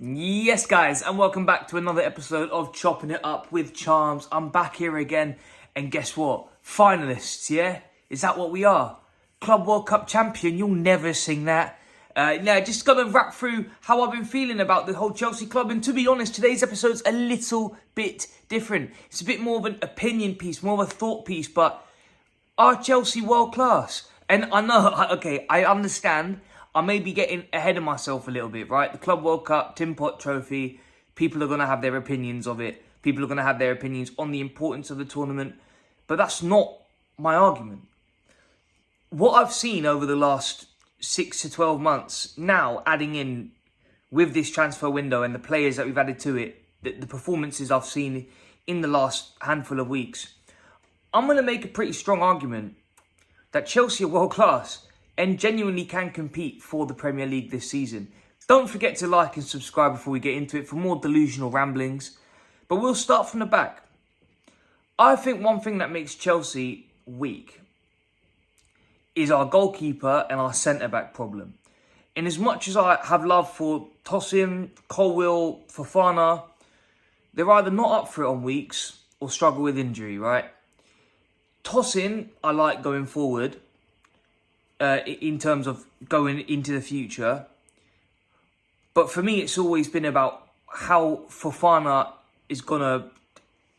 Yes, guys, and welcome back to another episode of Chopping It Up with Charms. I'm back here again, and guess what? Finalists, yeah? Is that what we are? Club World Cup champion, you'll never sing that. Now, just gonna wrap through how I've been feeling about the whole Chelsea club, and to be honest, today's episode's a little bit different. It's a bit more of an opinion piece, more of a thought piece, but are Chelsea world class? And I know, okay, I understand. I may be getting ahead of myself a little bit, right? The Club World Cup, Tin Pot Trophy, people are going to have their opinions of it. People are going to have their opinions on the importance of the tournament. But that's not my argument. What I've seen over the last 6 to 12 months, now adding in with this transfer window and the players that we've added to it, the performances I've seen in the last handful of weeks, I'm going to make a pretty strong argument that Chelsea are world class and genuinely can compete for the Premier League this season. Don't forget to like and subscribe before we get into it for more delusional ramblings. But we'll start from the back. I think one thing that makes Chelsea weak is our goalkeeper and our centre-back problem. And as much as I have love for Tosin, Colwill, Fofana, they're either not up for it on weeks or struggle with injury, right? Tosin, I like going forward. In terms of going into the future. But for me, it's always been about how Fofana is going to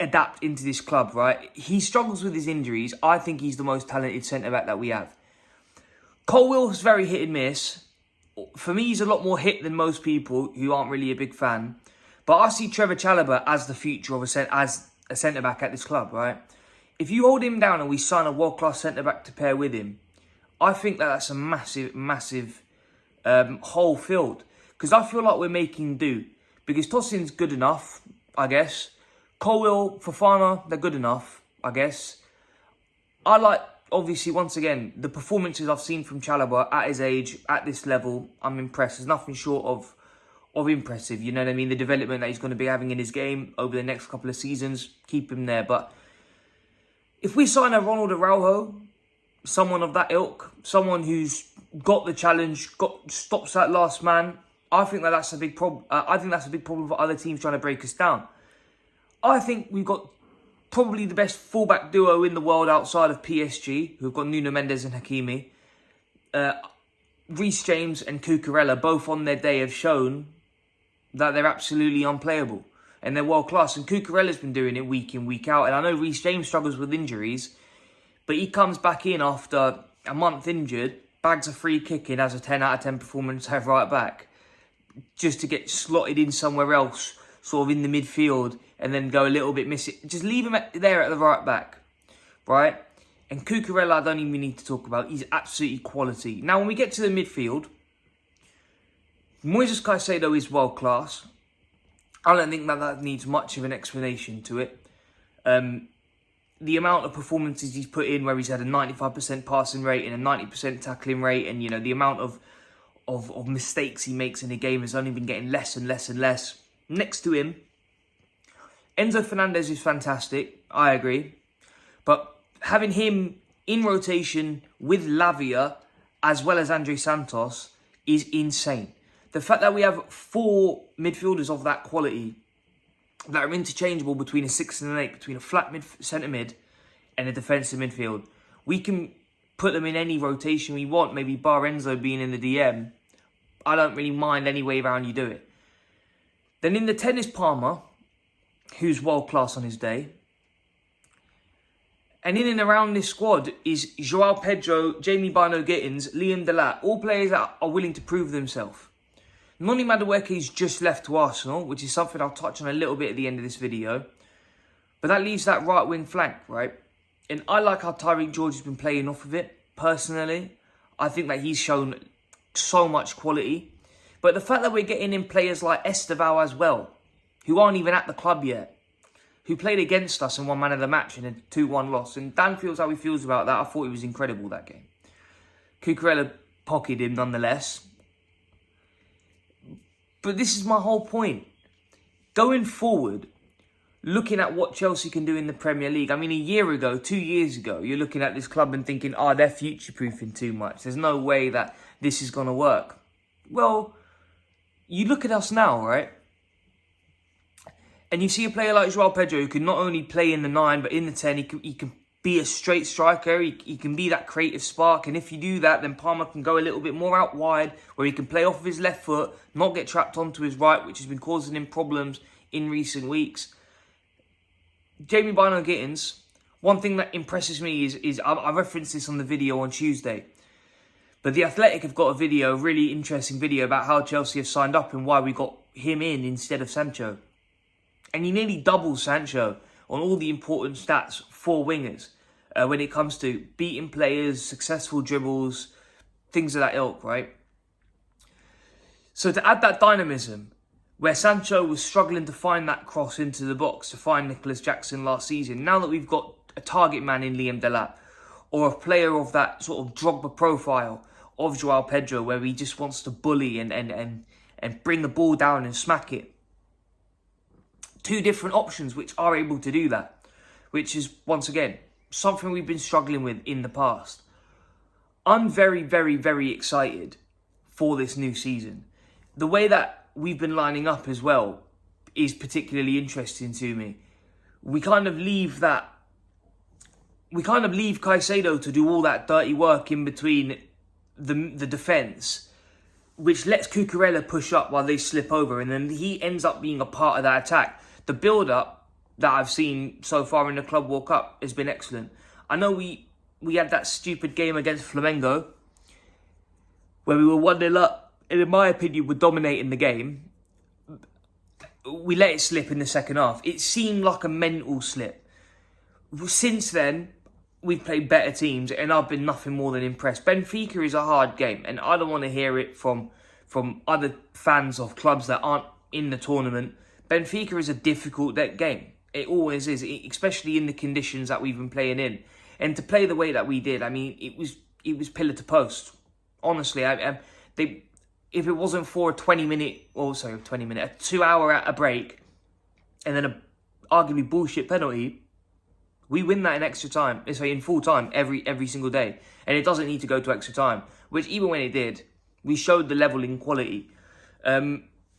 adapt into this club, right? He struggles with his injuries. I think he's the most talented centre-back that we have. Colwill is very hit and miss. For me, he's a lot more hit than most people who aren't really a big fan. But I see Trevor Chalobah as the future of as a centre-back at this club, right? If you hold him down and we sign a world-class centre-back to pair with him, I think that's a massive hole filled. Because I feel like we're making do. Because Tosin's good enough, I guess. Colwill, Fofana, they're good enough, I guess. I like, obviously, once again, the performances I've seen from Chalobah at his age, at this level, I'm impressed. There's nothing short of impressive, you know what I mean? The development that he's going to be having in his game over the next couple of seasons, keep him there. But if we sign a Ronald Araujo, someone of that ilk, someone who's got the challenge, stops that last man, I think that's a big problem. I think that's a big problem for other teams trying to break us down. I think we've got probably the best fullback duo in the world outside of PSG, who've got Nuno Mendes and Hakimi. Reece James and Cucurella, both on their day, have shown that they're absolutely unplayable and they're world class. And Cucurella's been doing it week in, week out. And I know Reece James struggles with injuries, but he comes back in after a month injured, bags a free kick in, has a 10 out of 10 performance at right back, just to get slotted in somewhere else, sort of in the midfield, and then go a little bit missing. Just leave him there at the right back, right? And Cucurella, I don't even need to talk about. He's absolutely quality. Now, when we get to the midfield, Moises Caicedo is world class. I don't think that needs much of an explanation to it. The amount of performances he's put in where he's had a 95% passing rate and a 90% tackling rate, and you know the amount of mistakes he makes in a game has only been getting less and less and less. Next to him, Enzo Fernandez is fantastic, I agree. But having him in rotation with Lavia as well as Andre Santos is insane. The fact that we have 4 midfielders of that quality that are interchangeable between a 6 and an 8, between a flat centre mid and a defensive midfield. We can put them in any rotation we want, maybe bar Enzo being in the DM. I don't really mind any way around you do it. Then in the 10 is Palmer, who's world class on his day. And in and around this squad is Joao Pedro, Jamie Bino-Gittins, Liam Delap, all players that are willing to prove themselves. Noni Madueke's just left to Arsenal, which is something I'll touch on a little bit at the end of this video. But that leaves that right wing flank, right? And I like how Tyreek George has been playing off of it, personally. I think that he's shown so much quality. But the fact that we're getting in players like Estevao as well, who aren't even at the club yet, who played against us and won man of the match in a 2-1 loss. And Dan feels how he feels about that. I thought he was incredible that game. Cucurella pocketed him nonetheless. But this is my whole point. Going forward, looking at what Chelsea can do in the Premier League. I mean, a year ago, 2 years ago, you're looking at this club and thinking, they're future-proofing too much. There's no way that this is going to work. Well, you look at us now, right? And you see a player like Joao Pedro who can not only play in the 9, but in the 10, he can be a straight striker. He can be that creative spark. And if you do that, then Palmer can go a little bit more out wide, where he can play off of his left foot, not get trapped onto his right, which has been causing him problems in recent weeks. Jamie Bynoe-Gittins, one thing that impresses me is I referenced this on the video on Tuesday, but The Athletic have got a video, a really interesting video about how Chelsea have signed up and why we got him in instead of Sancho. And he nearly doubles Sancho on all the important stats for wingers when it comes to beating players, successful dribbles, things of that ilk, right? So to add that dynamism, where Sancho was struggling to find that cross into the box to find Nicholas Jackson last season, now that we've got a target man in Liam Delap, or a player of that sort of Drogba profile of Joao Pedro, where he just wants to bully and bring the ball down and smack it. Two different options which are able to do that, which is, once again, something we've been struggling with in the past. I'm very, very, very excited for this new season. The way that we've been lining up as well is particularly interesting to me. We kind of leave Caicedo to do all that dirty work in between the defence, which lets Cucurella push up while they slip over, and then he ends up being a part of that attack. The build-up that I've seen so far in the Club World Cup has been excellent. I know we had that stupid game against Flamengo where we were 1-0 up, and in my opinion, we're dominating the game. We let it slip in the second half. It seemed like a mental slip. Since then, we've played better teams, and I've been nothing more than impressed. Benfica is a hard game, and I don't want to hear it from other fans of clubs that aren't in the tournament. Benfica is a difficult game. It always is, especially in the conditions that we've been playing in. And to play the way that we did, I mean, it was pillar to post. Honestly, if it wasn't for a 2-hour at a break, and then a arguably bullshit penalty, we win that in extra time. In full time every single day, and it doesn't need to go to extra time. Which even when it did, we showed the level in quality.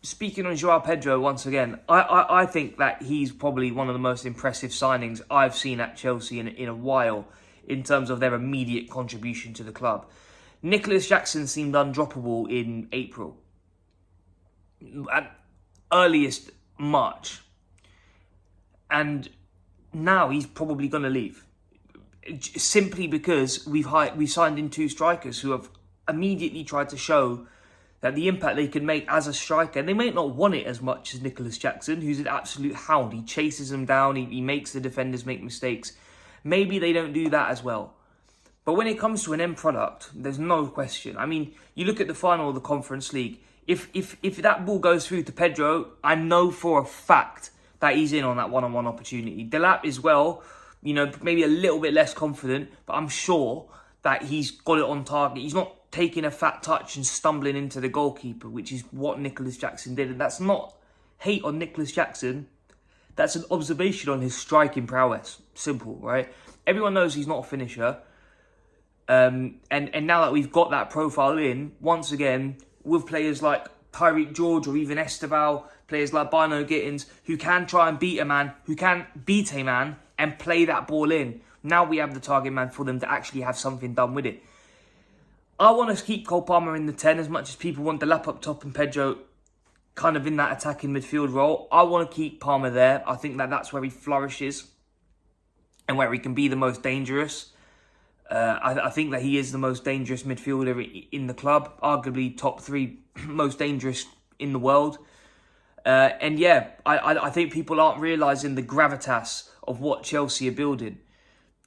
Speaking on Joao Pedro once again, I think that he's probably one of the most impressive signings I've seen at Chelsea in a while in terms of their immediate contribution to the club. Nicholas Jackson seemed undroppable in April. At earliest March. And now he's probably going to leave. Simply because we signed in 2 strikers who have immediately tried to show that the impact they can make as a striker, and they may not want it as much as Nicholas Jackson, who's an absolute hound. He chases them down, he makes the defenders make mistakes. Maybe they don't do that as well. But when it comes to an end product, there's no question. I mean, you look at the final of the Conference League. If that ball goes through to Pedro, I know for a fact that he's in on that one-on-one opportunity. Delap as well, maybe a little bit less confident, but I'm sure that he's got it on target. He's not taking a fat touch and stumbling into the goalkeeper, which is what Nicholas Jackson did. And that's not hate on Nicholas Jackson. That's an observation on his striking prowess. Simple, right? Everyone knows he's not a finisher. And now that we've got that profile in, once again, with players like Tyreek George or even Esteval, players like Bynoe-Gittins, who can try and beat a man, who can beat a man and play that ball in. Now we have the target man for them to actually have something done with it. I want to keep Cole Palmer in the 10 as much as people want Delap up top and Pedro kind of in that attacking midfield role. I want to keep Palmer there. I think that that's where he flourishes and where he can be the most dangerous. I think that he is the most dangerous midfielder in the club, arguably top 3 most dangerous in the world. And yeah, I think people aren't realising the gravitas of what Chelsea are building.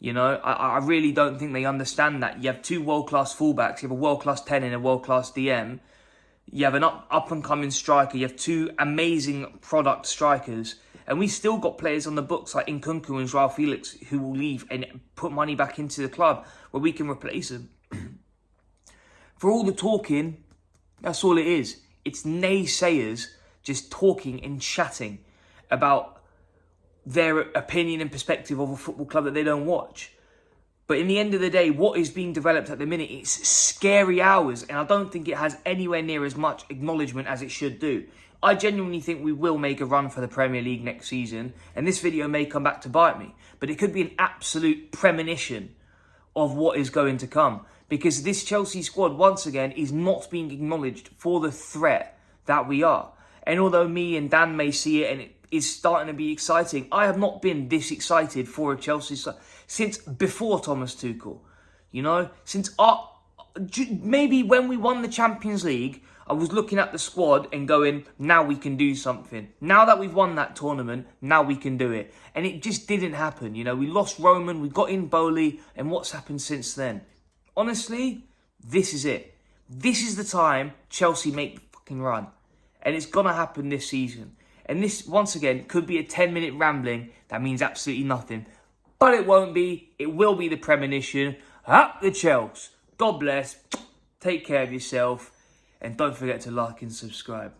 I really don't think they understand that. You have 2 world-class fullbacks. You have a world-class 10 and a world-class DM. You have an up-and-coming striker. You have 2 amazing product strikers. And we still got players on the books like Nkunku and Joao Felix who will leave and put money back into the club where we can replace them. For all the talking, that's all it is. It's naysayers just talking and chatting about their opinion and perspective of a football club that they don't watch. But in the end of the day, what is being developed at the minute, it's scary hours. And I don't think it has anywhere near as much acknowledgement as it should do. I genuinely think we will make a run for the Premier League next season. And this video may come back to bite me. But it could be an absolute premonition of what is going to come. Because this Chelsea squad, once again, is not being acknowledged for the threat that we are. And although me and Dan may see it and it is starting to be exciting, I have not been this excited for a Chelsea side since before Thomas Tuchel. You know, since maybe when we won the Champions League, I was looking at the squad and going, now we can do something. Now that we've won that tournament, now we can do it. And it just didn't happen. You know, we lost Roman, we got in Bowley, and what's happened since then? Honestly, this is it. This is the time Chelsea make the fucking run. And it's going to happen this season. And this, once again, could be a 10-minute rambling that means absolutely nothing. But it won't be. It will be the premonition. Up the Chelsea. God bless. Take care of yourself. And don't forget to like and subscribe.